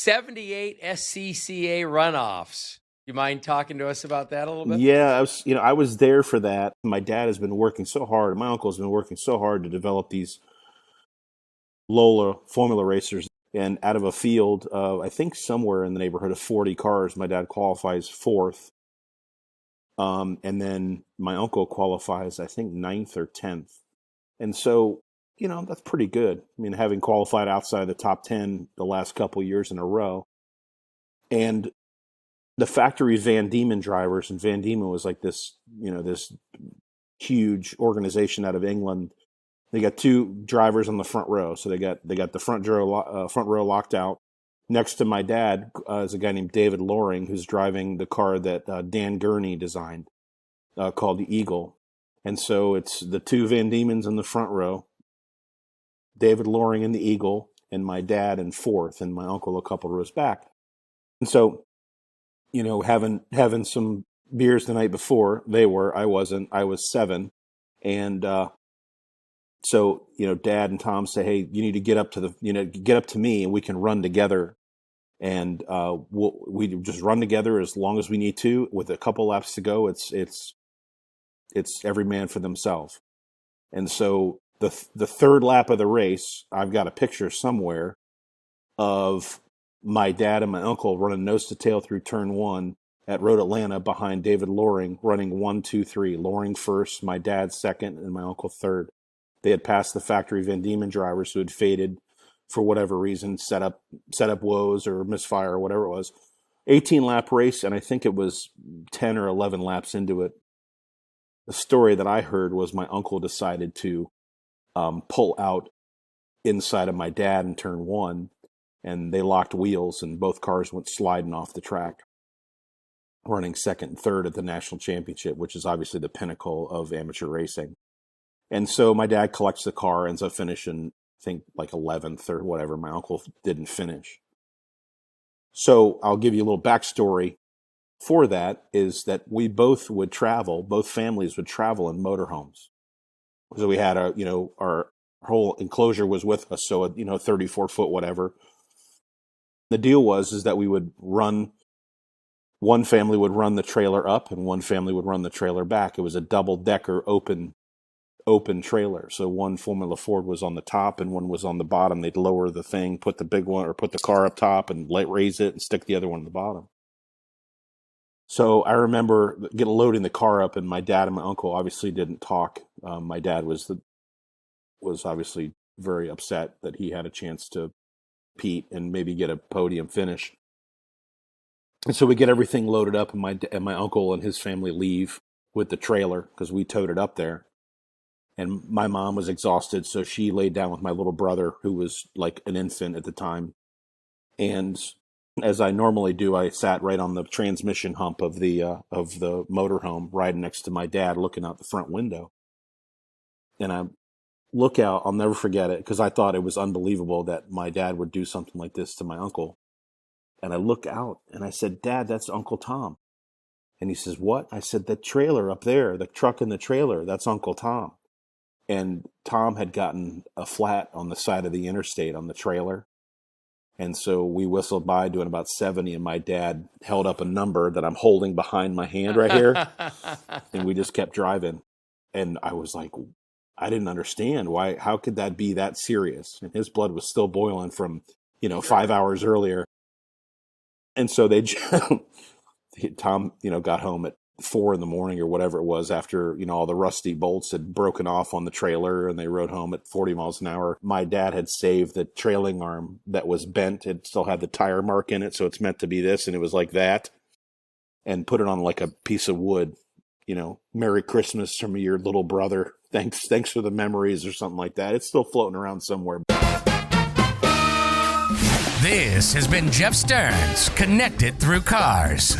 78 SCCA runoffs. You mind talking to us about that a little bit? Yeah, I was there for that. My dad has been working so hard. My uncle has been working so hard to develop these Lola formula racers. And out of a field, I think somewhere in the neighborhood of 40 cars, my dad qualifies fourth. And then my uncle qualifies, I think, 9th or 10th. And so, that's pretty good. I mean, having qualified outside the top 10 the last couple years in a row. And the factory Van Diemen drivers, and Van Diemen was like this, this huge organization out of England. They got two drivers on the front row. So they got the front row locked out. Next to my dad is a guy named David Loring, who's driving the car that Dan Gurney designed, called the Eagle. And so it's the two Van Diemens in the front row, David Loring in the Eagle, and my dad in fourth, and my uncle a couple rows back. And so, having some beers the night before, I wasn't. I was 7, and so Dad and Tom say, "Hey, you need to get up to me, and we can run together." And we just run together as long as we need to. With a couple laps to go, it's every man for themselves. And so the third lap of the race, I've got a picture somewhere of my dad and my uncle running nose to tail through turn 1 at Road Atlanta behind David Loring, running 1, 2, 3. Loring first, my dad second, and my uncle third. They had passed the factory Van Diemen drivers who had faded for whatever reason, set up woes or misfire or whatever it was. 18-lap race, and I think it was 10 or 11 laps into it. The story that I heard was my uncle decided to pull out inside of my dad in turn 1, and they locked wheels, and both cars went sliding off the track, running second and third at the national championship, which is obviously the pinnacle of amateur racing. And so my dad collects the car, ends up finishing, I think, like 11th or whatever. My uncle didn't finish. So I'll give you a little backstory for that, is that we both families would travel in motorhomes. So we had our whole enclosure was with us, so 34-foot whatever. The deal was that we would run, one family would run the trailer up and one family would run the trailer back. It was a double-decker open trailer. So one Formula Ford was on the top and one was on the bottom. They'd lower the thing, put the big one, or put the car up top and raise it and stick the other one on the bottom. So I remember loading the car up, and my dad and my uncle obviously didn't talk. My dad was obviously very upset that he had a chance to compete and maybe get a podium finish. And so we get everything loaded up, and my uncle and his family leave with the trailer because we towed it up there. And my mom was exhausted, so she laid down with my little brother, who was like an infant at the time. And as I normally do, I sat right on the transmission hump of the motorhome, right next to my dad, looking out the front window. And I look out, I'll never forget it, because I thought it was unbelievable that my dad would do something like this to my uncle. And I look out, and I said, "Dad, that's Uncle Tom." And he says, "What?" I said, "The trailer up there, the truck in the trailer, that's Uncle Tom." And Tom had gotten a flat on the side of the interstate on the trailer. And so we whistled by doing about 70, and my dad held up a number that I'm holding behind my hand right here. And we just kept driving. And I was like, I didn't understand how could that be that serious? And his blood was still boiling from, 5 hours earlier. And so Tom, got home at 4 a.m. or whatever it was, after, all the rusty bolts had broken off on the trailer, and they rode home at 40 miles an hour. My dad had saved the trailing arm that was bent. It still had the tire mark in it, so it's meant to be this, and it was like that, and put it on like a piece of wood. Merry Christmas from your little brother. Thanks for the memories, or something like that. It's still floating around somewhere. This has been Jeff Stearns, Connected Through Cars.